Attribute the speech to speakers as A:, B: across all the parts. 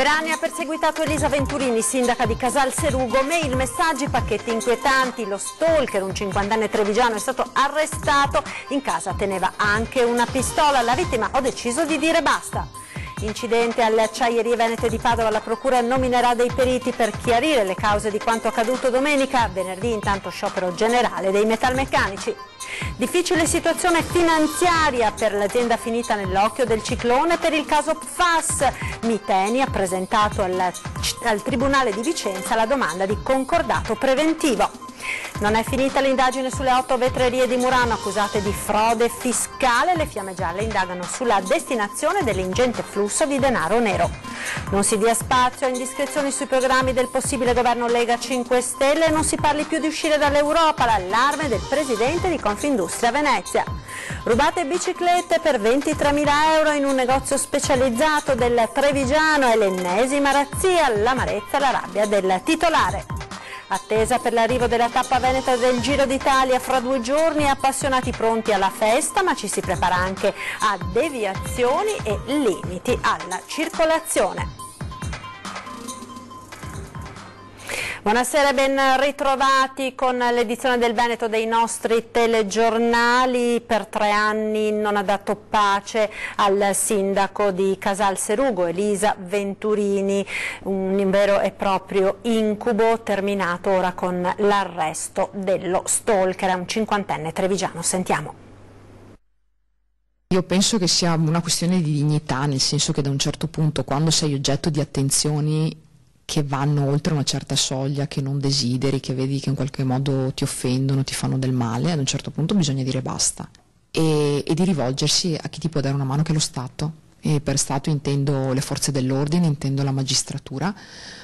A: Per anni ha perseguitato Elisa Venturini, sindaca di Casalserugo, mail, messaggi, pacchetti inquietanti. Lo stalker, un 50enne trevigiano, è stato arrestato. In casa teneva anche una pistola. La vittima: ho deciso di dire basta. Incidente alle acciaierie venete di Padova, la procura nominerà dei periti per chiarire le cause di quanto accaduto domenica. Venerdì intanto sciopero generale dei metalmeccanici. Difficile situazione finanziaria per l'azienda finita nell'occhio del ciclone per il caso PFAS. Miteni ha presentato al Tribunale di Vicenza la domanda di concordato preventivo. Non è finita l'indagine sulle 8 vetrerie di Murano accusate di frode fiscale. Le Fiamme Gialle indagano sulla destinazione dell'ingente flusso di denaro nero. Non si dia spazio a indiscrezioni sui programmi del possibile governo Lega 5 Stelle. Non si parli più di uscire dall'Europa. L'allarme del presidente di Confindustria Venezia. Rubate biciclette per 23.000 euro in un negozio specializzato del Trevigiano. È l'ennesima razzia. L'amarezza e la rabbia del titolare. Attesa per l'arrivo della tappa veneta del Giro d'Italia fra 2 giorni, appassionati pronti alla festa, ma ci si prepara anche a deviazioni e limiti alla circolazione. Buonasera e ben ritrovati con l'edizione del Veneto dei nostri telegiornali. Per 3 anni non ha dato pace al sindaco di Casalserugo, Elisa Venturini, un vero e proprio incubo terminato ora con l'arresto dello stalker, è un 50enne trevigiano. Sentiamo.
B: Io penso che sia una questione di dignità, nel senso che da un certo punto, quando sei oggetto di attenzioni che vanno oltre una certa soglia, che non desideri, che vedi che in qualche modo ti offendono, ti fanno del male, ad un certo punto bisogna dire basta e di rivolgersi a chi ti può dare una mano, che è lo Stato. E per Stato intendo le forze dell'ordine, intendo la magistratura.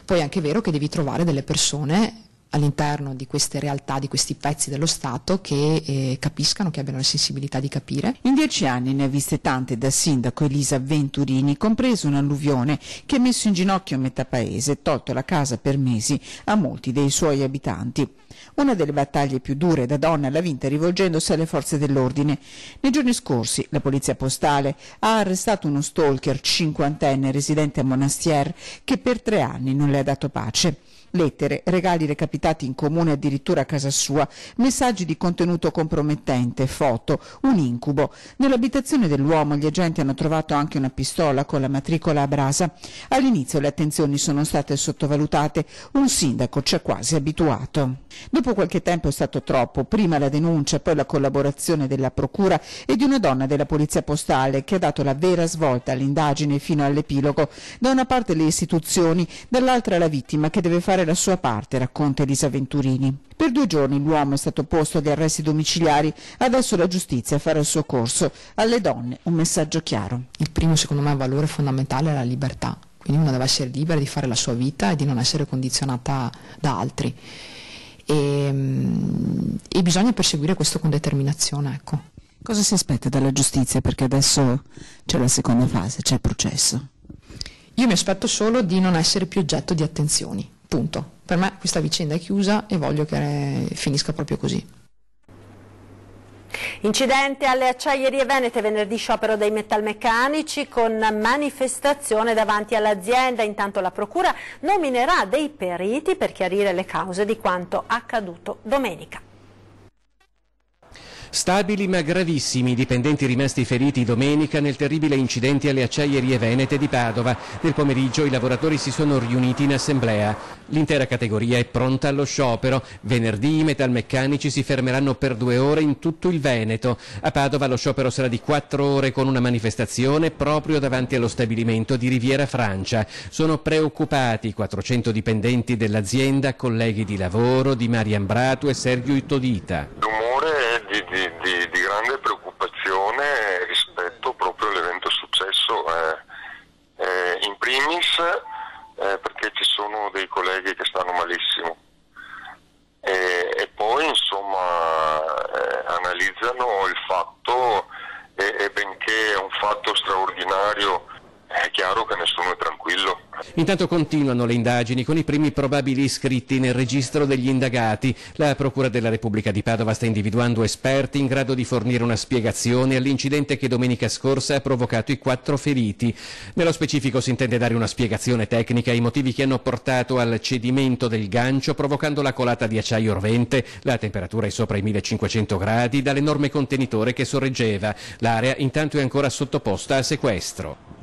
B: Poi è anche vero che devi trovare delle persone all'interno di queste realtà, di questi pezzi dello Stato che capiscano, che abbiano la sensibilità di capire.
C: In 10 anni ne ha viste tante da sindaco Elisa Venturini, compreso un'alluvione che ha messo in ginocchio metà paese e tolto la casa per mesi a molti dei suoi abitanti. Una delle battaglie più dure da donna l'ha vinta rivolgendosi alle forze dell'ordine. Nei giorni scorsi la polizia postale ha arrestato uno stalker 50enne residente a Monastier che per 3 anni non le ha dato pace. Lettere, regali recapitati in comune addirittura a casa sua, messaggi di contenuto compromettente, foto, un incubo. Nell'abitazione dell'uomo gli agenti hanno trovato anche una pistola con la matricola a brasa. All'inizio le attenzioni sono state sottovalutate, un sindaco ci ha quasi abituato. Dopo qualche tempo è stato troppo, prima la denuncia, poi la collaborazione della procura e di una donna della polizia postale che ha dato la vera svolta all'indagine fino all'epilogo. Da una parte le istituzioni, dall'altra la vittima che deve fare la sua parte, racconta Elisa Venturini. Per 2 giorni l'uomo è stato posto agli arresti domiciliari, adesso la giustizia farà il suo corso. Alle donne un messaggio chiaro.
B: Il primo, secondo me, valore fondamentale è la libertà, quindi una deve essere libera di fare la sua vita e di non essere condizionata da altri. E bisogna perseguire questo con determinazione, ecco.
C: Cosa si aspetta dalla giustizia? Perché adesso c'è la seconda fase, c'è il processo.
B: Io mi aspetto solo di non essere più oggetto di attenzioni, punto. Per me questa vicenda è chiusa e voglio che finisca proprio così.
A: Incidente alle acciaierie venete, venerdì sciopero dei metalmeccanici con manifestazione davanti all'azienda. Intanto la procura nominerà dei periti per chiarire le cause di quanto accaduto domenica.
D: Stabili ma gravissimi i dipendenti rimasti feriti domenica nel terribile incidente alle acciaierie venete di Padova. Nel pomeriggio i lavoratori si sono riuniti in assemblea. L'intera categoria è pronta allo sciopero. Venerdì i metalmeccanici si fermeranno per 2 ore in tutto il Veneto. A Padova lo sciopero sarà di 4 ore con una manifestazione proprio davanti allo stabilimento di Riviera Francia. Sono preoccupati 400 dipendenti dell'azienda, colleghi di lavoro di Marian Bratu e Sergio Ittodita.
E: Di grande preoccupazione rispetto proprio all'evento successo, in primis perché ci sono dei colleghi che stanno malissimo e poi insomma analizzano il fatto e benché è un fatto straordinario è chiaro che nessuno è tranquillo.
D: Intanto continuano le indagini con i primi probabili iscritti nel registro degli indagati. La Procura della Repubblica di Padova sta individuando esperti in grado di fornire una spiegazione all'incidente che domenica scorsa ha provocato i 4 feriti. Nello specifico si intende dare una spiegazione tecnica ai motivi che hanno portato al cedimento del gancio, provocando la colata di acciaio rovente. La temperatura è sopra i 1500 gradi dall'enorme contenitore che sorreggeva. L'area intanto è ancora sottoposta a sequestro.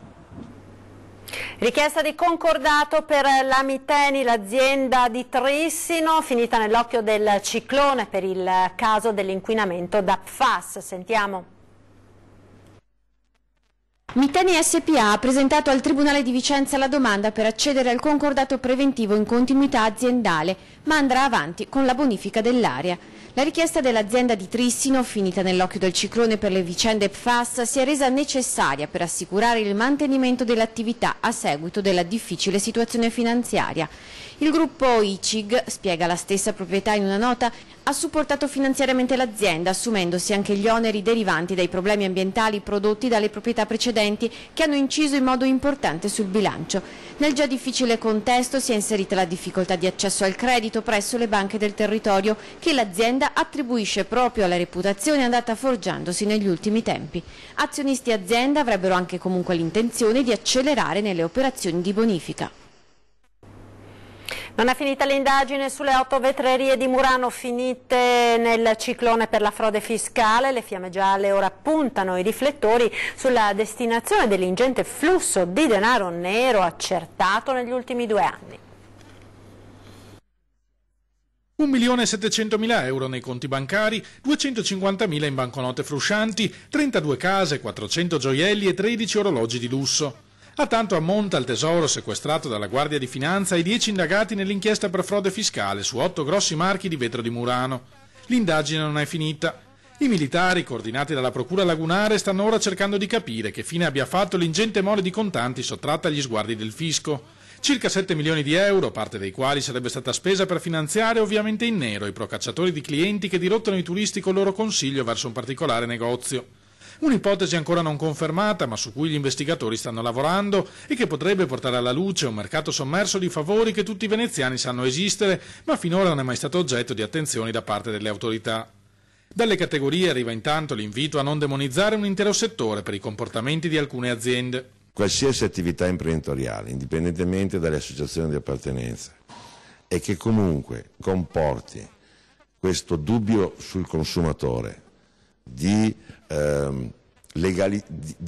A: Richiesta di concordato per la Miteni, l'azienda di Trissino, finita nell'occhio del ciclone per il caso dell'inquinamento da PFAS. Sentiamo.
F: Miteni SPA ha presentato al Tribunale di Vicenza la domanda per accedere al concordato preventivo in continuità aziendale, ma andrà avanti con la bonifica dell'area. La richiesta dell'azienda di Trissino, finita nell'occhio del ciclone per le vicende PFAS, si è resa necessaria per assicurare il mantenimento dell'attività a seguito della difficile situazione finanziaria. Il gruppo ICIG, spiega la stessa proprietà in una nota, ha supportato finanziariamente l'azienda, assumendosi anche gli oneri derivanti dai problemi ambientali prodotti dalle proprietà precedenti che hanno inciso in modo importante sul bilancio. Nel già difficile contesto si è inserita la difficoltà di accesso al credito presso le banche del territorio che l'azienda attribuisce proprio alla reputazione andata forgiandosi negli ultimi tempi. Azionisti e azienda avrebbero anche comunque l'intenzione di accelerare nelle operazioni di bonifica.
A: Non è finita l'indagine sulle 8 vetrerie di Murano finite nel ciclone per la frode fiscale. Le fiamme gialle ora puntano i riflettori sulla destinazione dell'ingente flusso di denaro nero accertato negli ultimi 2 anni.
G: 1.700.000 euro nei conti bancari, 250.000 in banconote fruscianti, 32 case, 400 gioielli e 13 orologi di lusso. A tanto ammonta il tesoro sequestrato dalla Guardia di Finanza ai 10 indagati nell'inchiesta per frode fiscale su 8 grossi marchi di vetro di Murano. L'indagine non è finita. I militari, coordinati dalla Procura Lagunare, stanno ora cercando di capire che fine abbia fatto l'ingente mole di contanti sottratta agli sguardi del fisco. Circa 7 milioni di euro, parte dei quali sarebbe stata spesa per finanziare ovviamente in nero i procacciatori di clienti che dirottano i turisti col loro consiglio verso un particolare negozio. Un'ipotesi ancora non confermata, ma su cui gli investigatori stanno lavorando e che potrebbe portare alla luce un mercato sommerso di favori che tutti i veneziani sanno esistere, ma finora non è mai stato oggetto di attenzioni da parte delle autorità. Dalle categorie arriva intanto l'invito a non demonizzare un intero settore per i comportamenti di alcune aziende.
H: Qualsiasi attività imprenditoriale, indipendentemente dalle associazioni di appartenenza, e che comunque comporti questo dubbio sul consumatore di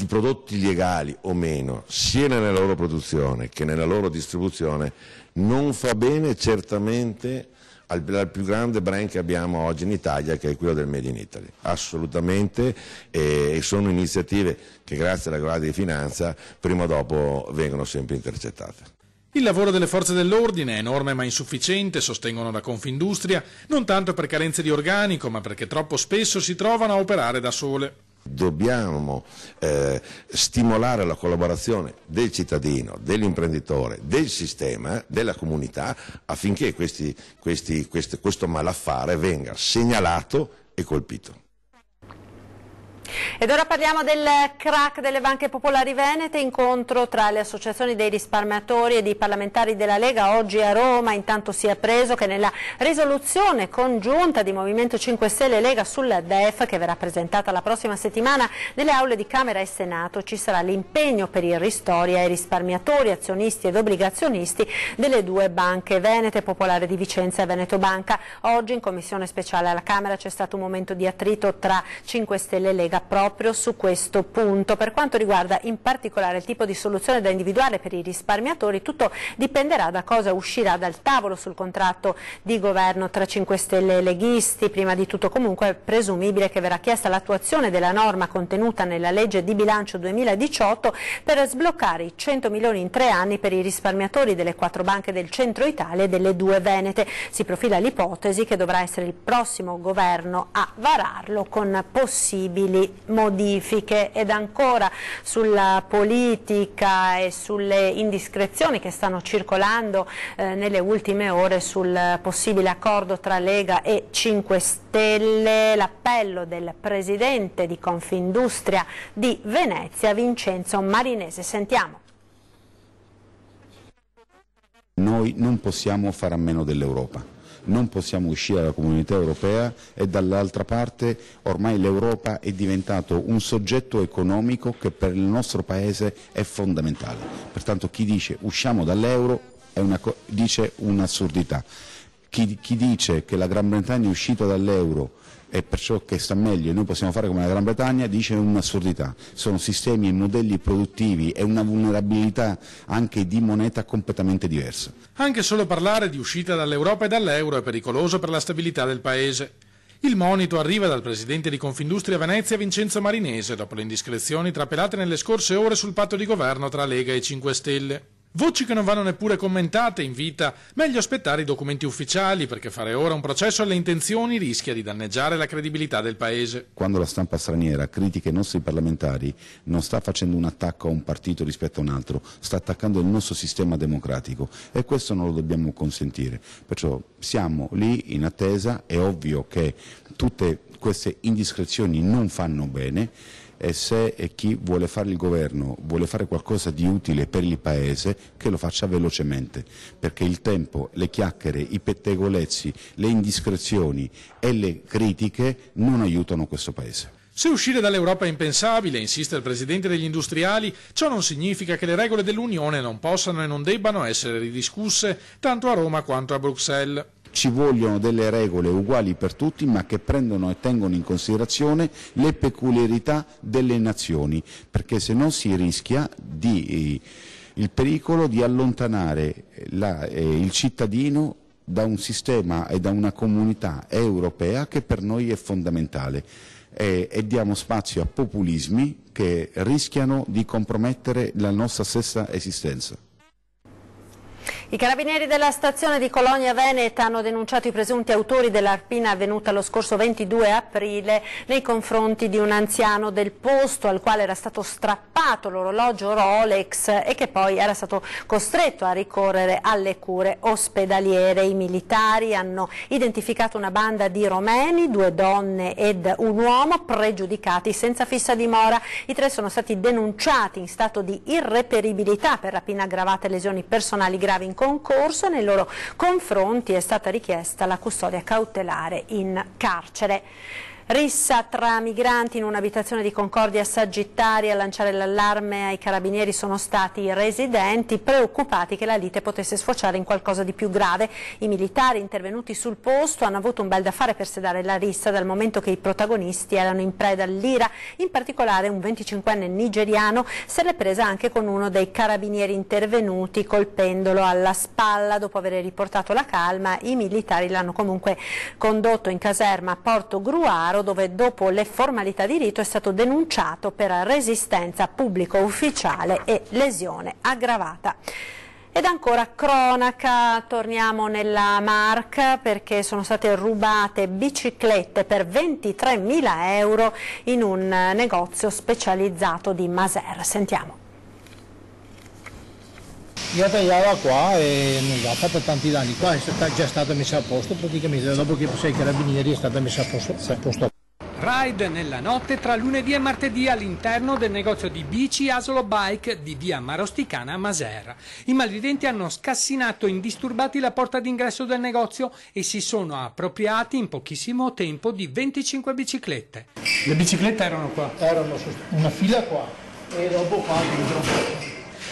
H: prodotti legali o meno, sia nella loro produzione che nella loro distribuzione, non fa bene certamente al più grande brand che abbiamo oggi in Italia, che è quello del Made in Italy. Assolutamente, e sono iniziative che grazie alla Guardia di Finanza prima o dopo vengono sempre intercettate.
G: Il lavoro delle forze dell'ordine è enorme ma insufficiente, sostengono da Confindustria, non tanto per carenze di organico, ma perché troppo spesso si trovano a operare da sole.
H: Dobbiamo stimolare la collaborazione del cittadino, dell'imprenditore, del sistema, della comunità, affinché questo malaffare venga segnalato e colpito.
A: Ed ora parliamo del crack delle banche popolari venete, incontro tra le associazioni dei risparmiatori ed i parlamentari della Lega oggi a Roma. Intanto si è appreso che nella risoluzione congiunta di Movimento 5 Stelle e Lega sul DEF, che verrà presentata la prossima settimana nelle aule di Camera e Senato, ci sarà l'impegno per il ristori ai risparmiatori, azionisti ed obbligazionisti delle 2 banche venete, Popolare di Vicenza e Veneto Banca. Oggi in commissione speciale alla Camera c'è stato un momento di attrito tra 5 Stelle e Lega proprio su questo punto. Per quanto riguarda in particolare il tipo di soluzione da individuare per i risparmiatori, tutto dipenderà da cosa uscirà dal tavolo sul contratto di governo tra 5 Stelle e leghisti. Prima di tutto comunque è presumibile che verrà chiesta l'attuazione della norma contenuta nella legge di bilancio 2018 per sbloccare i 100 milioni in 3 anni per i risparmiatori delle 4 banche del centro Italia e delle 2 venete. Si profila l'ipotesi che dovrà essere il prossimo governo a vararlo con possibili modifiche. Ed ancora sulla politica e sulle indiscrezioni che stanno circolando nelle ultime ore sul possibile accordo tra Lega e 5 Stelle, l'appello del presidente di Confindustria di Venezia, Vincenzo Marinese. Sentiamo.
I: Noi non possiamo fare a meno dell'Europa, non possiamo uscire dalla comunità europea e dall'altra parte ormai l'Europa è diventato un soggetto economico che per il nostro Paese è fondamentale. Pertanto chi dice usciamo dall'euro dice un'assurdità. Chi dice che la Gran Bretagna è uscita dall'euro e perciò che sta meglio e noi possiamo fare come la Gran Bretagna dice un'assurdità. Sono sistemi e modelli produttivi e una vulnerabilità anche di moneta completamente diversa.
G: Anche solo parlare di uscita dall'Europa e dall'euro è pericoloso per la stabilità del Paese. Il monito arriva dal presidente di Confindustria Venezia Vincenzo Marinese dopo le indiscrezioni trapelate nelle scorse ore sul patto di governo tra Lega e 5 Stelle. Voci che non vanno neppure commentate invita meglio aspettare i documenti ufficiali perché fare ora un processo alle intenzioni rischia di danneggiare la credibilità del Paese.
I: Quando la stampa straniera critica i nostri parlamentari non sta facendo un attacco a un partito rispetto a un altro, sta attaccando il nostro sistema democratico e questo non lo dobbiamo consentire. Perciò siamo lì in attesa, è ovvio che tutte queste indiscrezioni non fanno bene. E se chi vuole fare il governo vuole fare qualcosa di utile per il Paese, che lo faccia velocemente, perché il tempo, le chiacchiere, i pettegolezzi, le indiscrezioni e le critiche non aiutano questo Paese.
G: Se uscire dall'Europa è impensabile, insiste il presidente degli industriali, ciò non significa che le regole dell'Unione non possano e non debbano essere ridiscusse tanto a Roma quanto a Bruxelles.
I: Ci vogliono delle regole uguali per tutti, ma che prendono e tengono in considerazione le peculiarità delle nazioni, perché se no si rischia il pericolo di allontanare il cittadino da un sistema e da una comunità europea che per noi è fondamentale e diamo spazio a populismi che rischiano di compromettere la nostra stessa esistenza.
A: I carabinieri della stazione di Colonia Veneta hanno denunciato i presunti autori della rapina avvenuta lo scorso 22 aprile nei confronti di un anziano del posto al quale era stato strappato l'orologio Rolex e che poi era stato costretto a ricorrere alle cure ospedaliere. I militari hanno identificato una banda di romeni, 2 donne ed un uomo pregiudicati senza fissa dimora. I 3 sono stati denunciati in stato di irreperibilità per rapina aggravata e lesioni personali gravi in concorso. Nei loro confronti è stata richiesta la custodia cautelare in carcere. Rissa tra migranti in un'abitazione di Concordia Sagittaria. A lanciare l'allarme ai carabinieri sono stati i residenti, preoccupati che la lite potesse sfociare in qualcosa di più grave. I militari intervenuti sul posto hanno avuto un bel da fare per sedare la rissa, dal momento che i protagonisti erano in preda all'ira. In particolare un 25enne nigeriano se l'è presa anche con uno dei carabinieri intervenuti, colpendolo alla spalla. Dopo aver riportato la calma, i militari l'hanno comunque condotto in caserma a Porto Gruaro, dove dopo le formalità di rito è stato denunciato per resistenza pubblico ufficiale e lesione aggravata. Ed ancora cronaca, torniamo nella Marca perché sono state rubate biciclette per 23.000 euro in un negozio specializzato di Masera. Sentiamo.
J: Io tagliava qua e non l'ha fatta tanti danni, qua è già stata messa a posto praticamente, dopo che passai i carabinieri è stata messa a posto.
K: Raid nella notte tra lunedì e martedì all'interno del negozio di bici Asolo Bike di via Marosticana a Masera. I malviventi hanno scassinato indisturbati la porta d'ingresso del negozio e si sono appropriati in pochissimo tempo di 25 biciclette.
J: Le biciclette erano qua? Erano una fila qua e dopo qua dentro.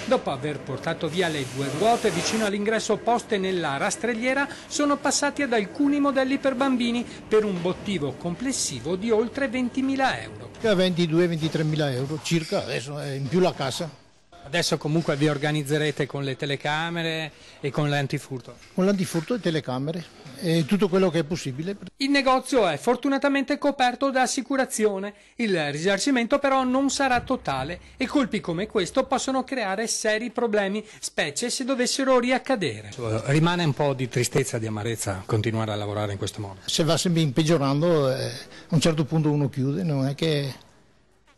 K: Dopo aver portato via le 2 ruote vicino all'ingresso poste nella rastrelliera, sono passati ad alcuni modelli per bambini per un bottivo complessivo di oltre 20.000 euro.
J: 22-23.000 euro circa, adesso è in più la cassa.
K: Adesso comunque vi organizzerete con le telecamere e con l'antifurto?
J: Con l'antifurto e telecamere e tutto quello che è possibile.
K: Il negozio è fortunatamente coperto da assicurazione, il risarcimento però non sarà totale e colpi come questo possono creare seri problemi, specie se dovessero riaccadere. Rimane un po' di tristezza, di amarezza continuare a lavorare in questo modo.
J: Se va sempre peggiorando, a un certo punto uno chiude, non è che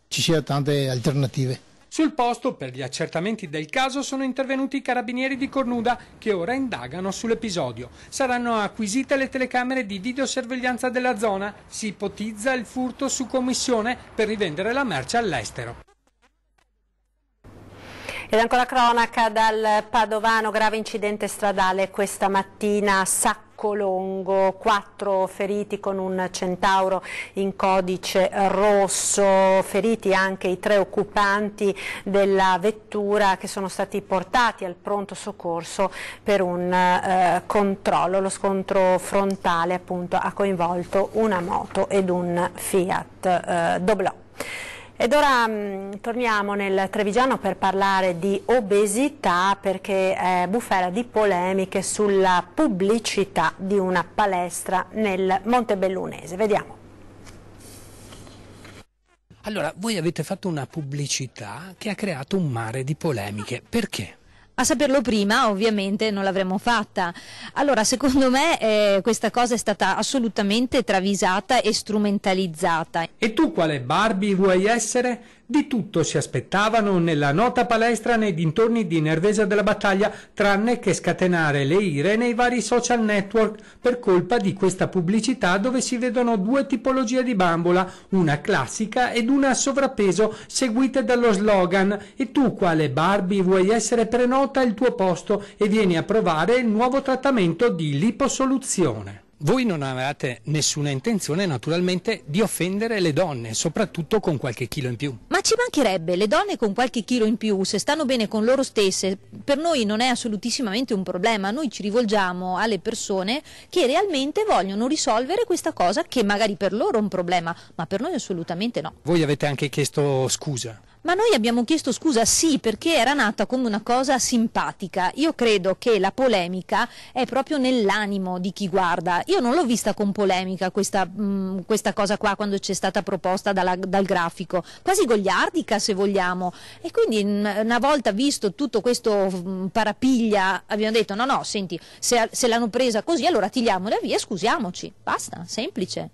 J: ci sia tante alternative.
K: Sul posto, per gli accertamenti del caso, sono intervenuti i carabinieri di Cornuda che ora indagano sull'episodio. Saranno acquisite le telecamere di videosorveglianza della zona. Si ipotizza il furto su commissione per rivendere la merce all'estero.
A: Ed ancora cronaca dal Padovano, grave incidente stradale questa mattina a Saccolongo, 4 feriti con un Centauro in codice rosso, feriti anche i 3 occupanti della vettura che sono stati portati al pronto soccorso per un controllo. Lo scontro frontale appunto ha coinvolto una moto ed un Fiat Doblò. Ed ora torniamo nel Trevigiano per parlare di obesità, perché è bufera di polemiche sulla pubblicità di una palestra nel Montebellunese. Vediamo.
K: Allora, voi avete fatto una pubblicità che ha creato un mare di polemiche. Perché?
L: A saperlo prima ovviamente non l'avremmo fatta. Allora secondo me questa cosa è stata assolutamente travisata e strumentalizzata.
K: E tu quale Barbie vuoi essere? Di tutto si aspettavano nella nota palestra nei dintorni di Nervesa della Battaglia, tranne che scatenare le ire nei vari social network per colpa di questa pubblicità dove si vedono 2 tipologie di bambola, una classica ed una a sovrappeso, seguite dallo slogan "E tu quale Barbie vuoi essere, prenota il tuo posto e vieni a provare il nuovo trattamento di liposoluzione". Voi non avevate nessuna intenzione naturalmente di offendere le donne, soprattutto con qualche chilo in più.
L: Ma ci mancherebbe, le donne con qualche chilo in più, se stanno bene con loro stesse, per noi non è assolutissimamente un problema. Noi ci rivolgiamo alle persone che realmente vogliono risolvere questa cosa, che magari per loro è un problema, ma per noi assolutamente no.
K: Voi avete anche chiesto scusa?
L: Ma noi abbiamo chiesto scusa sì, perché era nata come una cosa simpatica. Io credo che la polemica è proprio nell'animo di chi guarda. Io non l'ho vista con polemica questa cosa qua quando c'è stata proposta dal grafico, quasi goliardica se vogliamo. E quindi una volta visto tutto questo parapiglia abbiamo detto no, senti, se l'hanno presa così allora tiriamola via e scusiamoci, basta, semplice.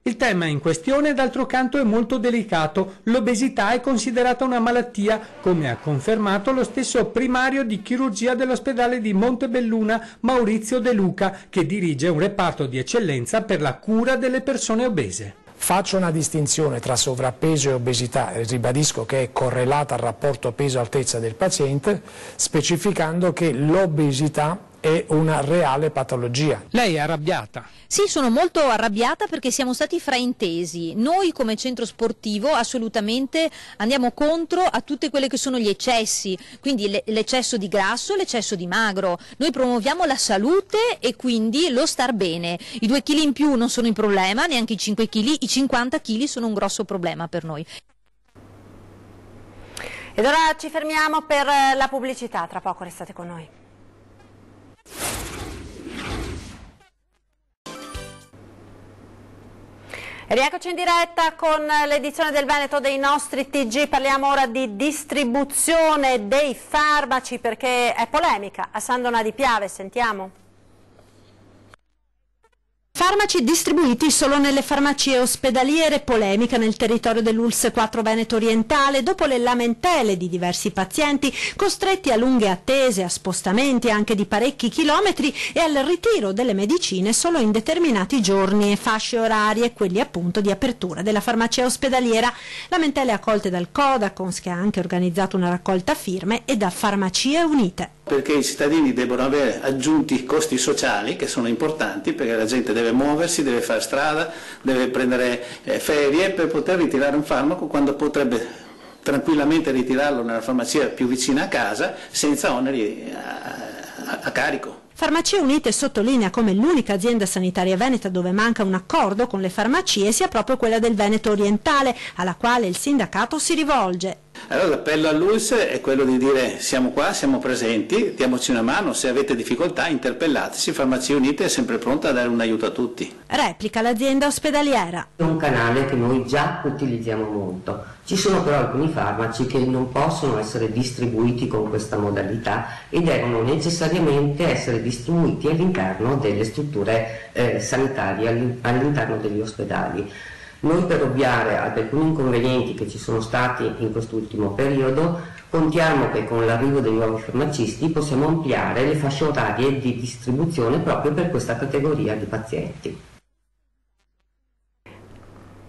K: Il tema in questione, d'altro canto, è molto delicato. L'obesità è considerata una malattia, come ha confermato lo stesso primario di chirurgia dell'ospedale di Montebelluna, Maurizio De Luca, che dirige un reparto di eccellenza per la cura delle persone obese.
M: Faccio una distinzione tra sovrappeso e obesità, e ribadisco che è correlata al rapporto peso-altezza del paziente, specificando che l'obesità è una reale patologia.
K: Lei è arrabbiata?
L: Sì, sono molto arrabbiata perché siamo stati fraintesi. Noi come centro sportivo assolutamente andiamo contro a tutte quelle che sono gli eccessi, quindi l'eccesso di grasso, l'eccesso di magro. Noi promuoviamo la salute e quindi lo star bene. I 2 kg in più non sono un problema, neanche i 5 kg, i 50 kg sono un grosso problema per noi.
A: Ed ora ci fermiamo per la pubblicità, tra poco restate con noi. Rieccoci in diretta con l'edizione del Veneto dei nostri TG, parliamo ora di distribuzione dei farmaci perché è polemica a Sandona di Piave, sentiamo. Farmaci distribuiti solo nelle farmacie ospedaliere, polemica nel territorio dell'ULSS 4 Veneto Orientale dopo le lamentele di diversi pazienti costretti a lunghe attese, a spostamenti anche di parecchi chilometri e al ritiro delle medicine solo in determinati giorni e fasce orarie, quelli appunto di apertura della farmacia ospedaliera. Lamentele accolte dal Codacons, che ha anche organizzato una raccolta firme, e da Farmacie Unite.
N: Perché i cittadini devono avere aggiunti costi sociali che sono importanti, perché la gente deve muoversi, deve fare strada, deve prendere ferie per poter ritirare un farmaco quando potrebbe tranquillamente ritirarlo nella farmacia più vicina a casa senza oneri a carico.
A: Farmacie Unite sottolinea come l'unica azienda sanitaria veneta dove manca un accordo con le farmacie sia proprio quella del Veneto Orientale, alla quale il sindacato si rivolge.
N: Allora l'appello all'ULSS è quello di dire siamo qua, siamo presenti, diamoci una mano, se avete difficoltà interpellateci, Farmacie Unite è sempre pronta a dare un aiuto a tutti.
A: Replica l'azienda ospedaliera.
O: È un canale che noi già utilizziamo molto, ci sono però alcuni farmaci che non possono essere distribuiti con questa modalità e devono necessariamente essere distribuiti all'interno delle strutture sanitarie, all'interno degli ospedali. Noi per ovviare ad alcuni inconvenienti che ci sono stati in quest'ultimo periodo contiamo che con l'arrivo dei nuovi farmacisti possiamo ampliare le fasce orarie di distribuzione proprio per questa categoria di pazienti.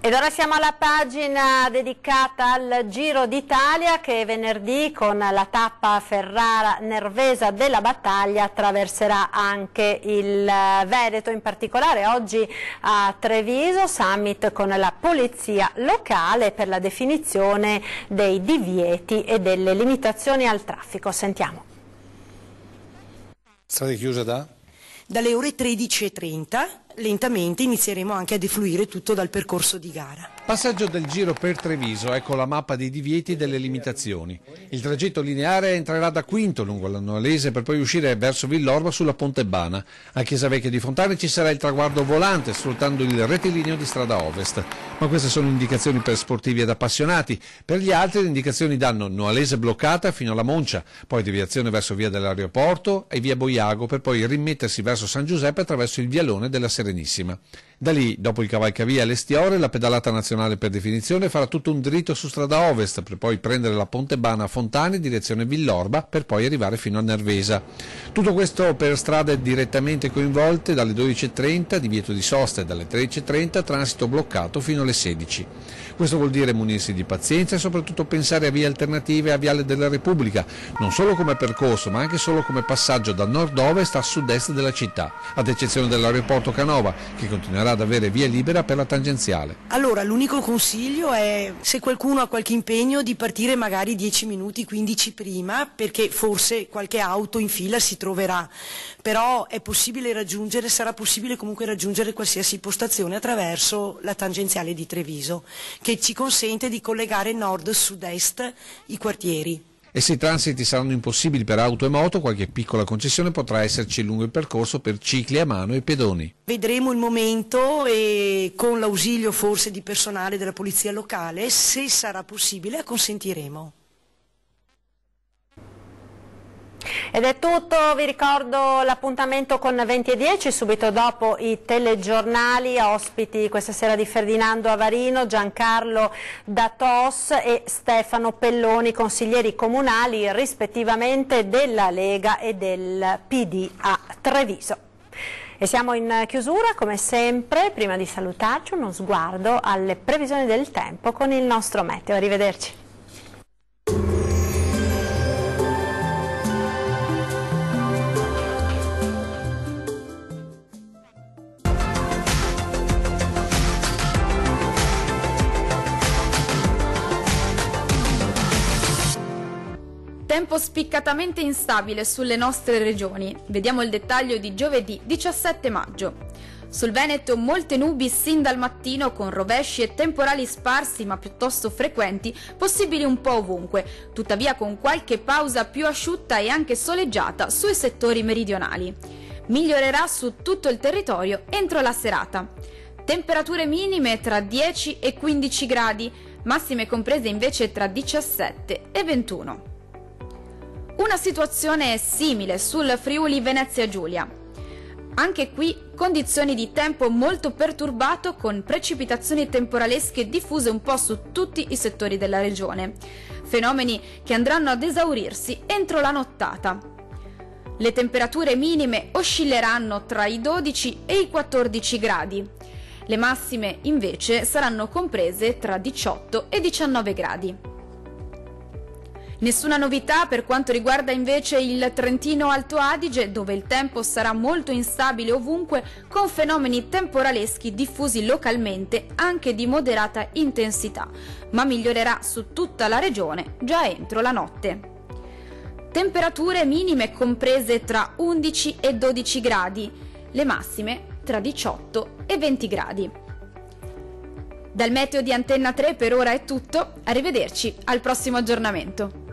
A: Ed ora siamo alla pagina dedicata al Giro d'Italia che venerdì con la tappa Ferrara-Nervesa della Battaglia attraverserà anche il Veneto, in particolare oggi a Treviso, summit con la polizia locale per la definizione dei divieti e delle limitazioni al traffico. Sentiamo.
P: Strada chiusa
Q: dalle ore 13:30. Lentamente inizieremo anche a defluire tutto dal percorso di gara.
P: Passaggio del Giro per Treviso, ecco la mappa dei divieti e delle limitazioni. Il tragitto lineare entrerà da Quinto lungo l'Annualese per poi uscire verso Villorba sulla Pontebana. A Chiesavecchia di Fontane ci sarà il traguardo volante sfruttando il rettilineo di strada ovest. Ma queste sono indicazioni per sportivi ed appassionati. Per gli altri le indicazioni danno Noalese bloccata fino alla Moncia, poi deviazione verso via dell'aeroporto e via Boiago per poi rimettersi verso San Giuseppe attraverso il vialone della Serenissima. Da lì, dopo il cavalcavia all'Estiore, la pedalata nazionale per definizione farà tutto un dritto su strada ovest per poi prendere la Pontebana a Fontane direzione Villorba per poi arrivare fino a Nervesa. Tutto questo per strade direttamente coinvolte dalle 12:30, divieto di sosta, e dalle 13:30 transito bloccato fino alle 16. Questo vuol dire munirsi di pazienza e soprattutto pensare a vie alternative a Viale della Repubblica, non solo come percorso ma anche solo come passaggio da nord-ovest a sud-est della città, ad eccezione dell'aeroporto Canova, che continuerà ad avere via libera per la tangenziale.
Q: Allora, l'unico consiglio è, se qualcuno ha qualche impegno, di partire magari 10 minuti, 15 prima, perché forse qualche auto in fila si troverà, però è possibile raggiungere, sarà possibile comunque raggiungere qualsiasi postazione attraverso la tangenziale di Treviso, che ci consente di collegare nord-sud-est i quartieri.
P: E se i transiti saranno impossibili per auto e moto, qualche piccola concessione potrà esserci lungo il percorso per cicli a mano e pedoni.
Q: Vedremo il momento e con l'ausilio forse di personale della polizia locale, se sarà possibile, acconsentiremo.
A: Ed è tutto, vi ricordo l'appuntamento con 20:10, subito dopo i telegiornali, ospiti questa sera di Ferdinando Avarino, Giancarlo Datos e Stefano Pelloni, consiglieri comunali rispettivamente della Lega e del PD a Treviso. E siamo in chiusura, come sempre, prima di salutarci uno sguardo alle previsioni del tempo con il nostro meteo. Arrivederci.
R: Tempo spiccatamente instabile sulle nostre regioni. Vediamo il dettaglio di giovedì 17 maggio. Sul Veneto molte nubi sin dal mattino con rovesci e temporali sparsi ma piuttosto frequenti, possibili un po' ovunque, tuttavia con qualche pausa più asciutta e anche soleggiata sui settori meridionali. Migliorerà su tutto il territorio entro la serata. Temperature minime tra 10 e 15 gradi, massime comprese invece tra 17 e 21. Una situazione simile sul Friuli Venezia Giulia. Anche qui condizioni di tempo molto perturbato con precipitazioni temporalesche diffuse un po' su tutti i settori della regione. Fenomeni che andranno ad esaurirsi entro la nottata. Le temperature minime oscilleranno tra i 12 e i 14 gradi. Le massime invece saranno comprese tra 18 e 19 gradi. Nessuna novità per quanto riguarda invece il Trentino Alto Adige, dove il tempo sarà molto instabile ovunque, con fenomeni temporaleschi diffusi localmente anche di moderata intensità, ma migliorerà su tutta la regione già entro la notte. Temperature minime comprese tra 11 e 12 gradi, le massime tra 18 e 20 gradi. Dal meteo di Antenna 3 per ora è tutto, arrivederci al prossimo aggiornamento.